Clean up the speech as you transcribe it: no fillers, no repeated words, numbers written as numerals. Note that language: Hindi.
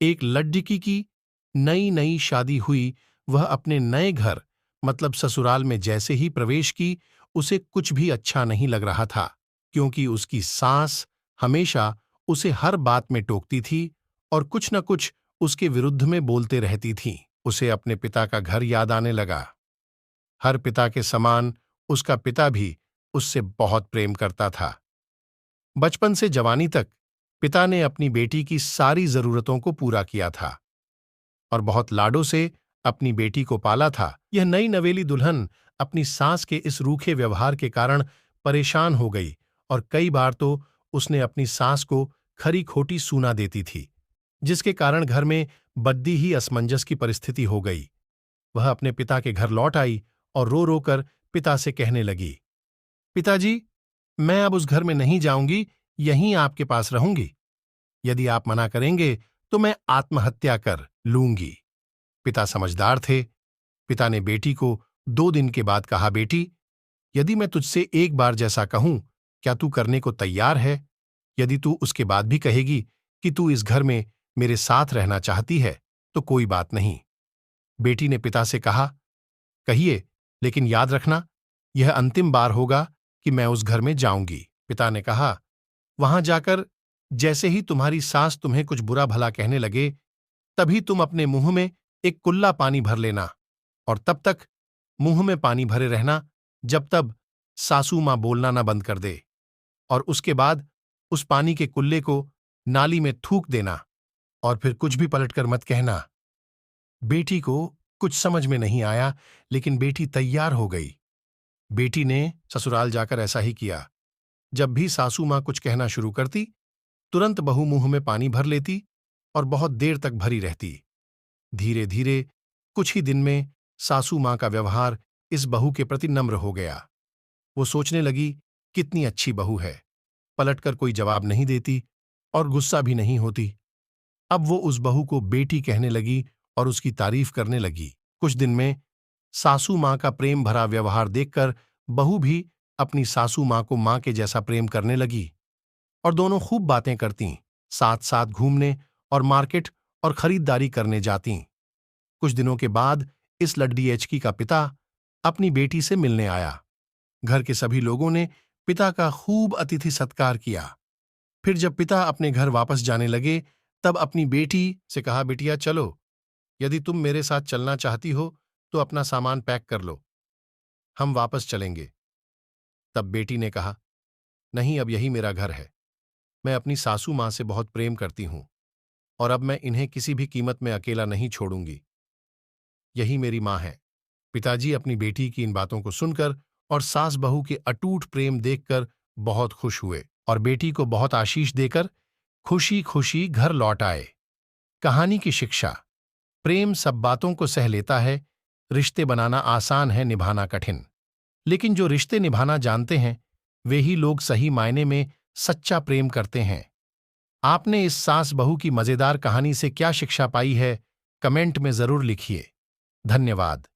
एक लड़की की नई नई शादी हुई, वह अपने नए घर मतलब ससुराल में जैसे ही प्रवेश की, उसे कुछ भी अच्छा नहीं लग रहा था, क्योंकि उसकी सास हमेशा उसे हर बात में टोकती थी और कुछ न कुछ उसके विरुद्ध में बोलते रहती थी। उसे अपने पिता का घर याद आने लगा। हर पिता के समान उसका पिता भी उससे बहुत प्रेम करता था। बचपन से जवानी तक पिता ने अपनी बेटी की सारी जरूरतों को पूरा किया था और बहुत लाडों से अपनी बेटी को पाला था। यह नई नवेली दुल्हन अपनी सास के इस रूखे व्यवहार के कारण परेशान हो गई और कई बार तो उसने अपनी सास को खरी खोटी सूना देती थी, जिसके कारण घर में बद्दी ही असमंजस की परिस्थिति हो गई। वह अपने पिता के घर लौट आई और रो रो कर पिता से कहने लगी, पिताजी, मैं अब उस घर में नहीं जाऊंगी, यहीं आपके पास रहूंगी। यदि आप मना करेंगे तो मैं आत्महत्या कर लूंगी। पिता समझदार थे। पिता ने बेटी को 2 दिन के बाद कहा, बेटी, यदि मैं तुझसे एक बार जैसा कहूं, क्या तू करने को तैयार है? यदि तू उसके बाद भी कहेगी कि तू इस घर में मेरे साथ रहना चाहती है, तो कोई बात नहीं। बेटी ने पिता से कहा, कहिए, लेकिन याद रखना, यह अंतिम बार होगा कि मैं उस घर में जाऊंगी। पिता ने कहा, वहां जाकर जैसे ही तुम्हारी सास तुम्हें कुछ बुरा भला कहने लगे, तभी तुम अपने मुंह में एक कुल्ला पानी भर लेना और तब तक मुंह में पानी भरे रहना जब तक सासू मां बोलना ना बंद कर दे, और उसके बाद उस पानी के कुल्ले को नाली में थूक देना और फिर कुछ भी पलटकर मत कहना। बेटी को कुछ समझ में नहीं आया, लेकिन बेटी तैयार हो गई। बेटी ने ससुराल जाकर ऐसा ही किया। जब भी सासू मां कुछ कहना शुरू करती, तुरंत बहू मुंह में पानी भर लेती और बहुत देर तक भरी रहती। धीरे धीरे कुछ ही दिन में सासू मां का व्यवहार इस बहू के प्रति नम्र हो गया। वो सोचने लगी, कितनी अच्छी बहू है, पलटकर कोई जवाब नहीं देती और गुस्सा भी नहीं होती। अब वो उस बहू को बेटी कहने लगी और उसकी तारीफ करने लगी। कुछ दिन में सासू मां का प्रेम भरा व्यवहार देखकर बहू भी अपनी सासू मां को मां के जैसा प्रेम करने लगी और दोनों खूब बातें करतीं, साथ साथ घूमने और मार्केट और खरीदारी करने जातीं। कुछ दिनों के बाद इस लड्डी एचकी का पिता अपनी बेटी से मिलने आया। घर के सभी लोगों ने पिता का खूब अतिथि सत्कार किया। फिर जब पिता अपने घर वापस जाने लगे, तब अपनी बेटी से कहा, बिटिया चलो, यदि तुम मेरे साथ चलना चाहती हो तो अपना सामान पैक कर लो, हम वापस चलेंगे। तब बेटी ने कहा, नहीं, अब यही मेरा घर है। मैं अपनी सासू मां से बहुत प्रेम करती हूं और अब मैं इन्हें किसी भी कीमत में अकेला नहीं छोड़ूंगी। यही मेरी मां है। पिताजी अपनी बेटी की इन बातों को सुनकर और सास बहू के अटूट प्रेम देखकर बहुत खुश हुए और बेटी को बहुत आशीष देकर खुशी खुशी घर लौट आए। कहानी की शिक्षा: प्रेम सब बातों को सह लेता है। रिश्ते बनाना आसान है, निभाना कठिन। लेकिन जो रिश्ते निभाना जानते हैं, वे ही लोग सही मायने में सच्चा प्रेम करते हैं। आपने इस सास बहू की मजेदार कहानी से क्या शिक्षा पाई है, कमेंट में जरूर लिखिए। धन्यवाद।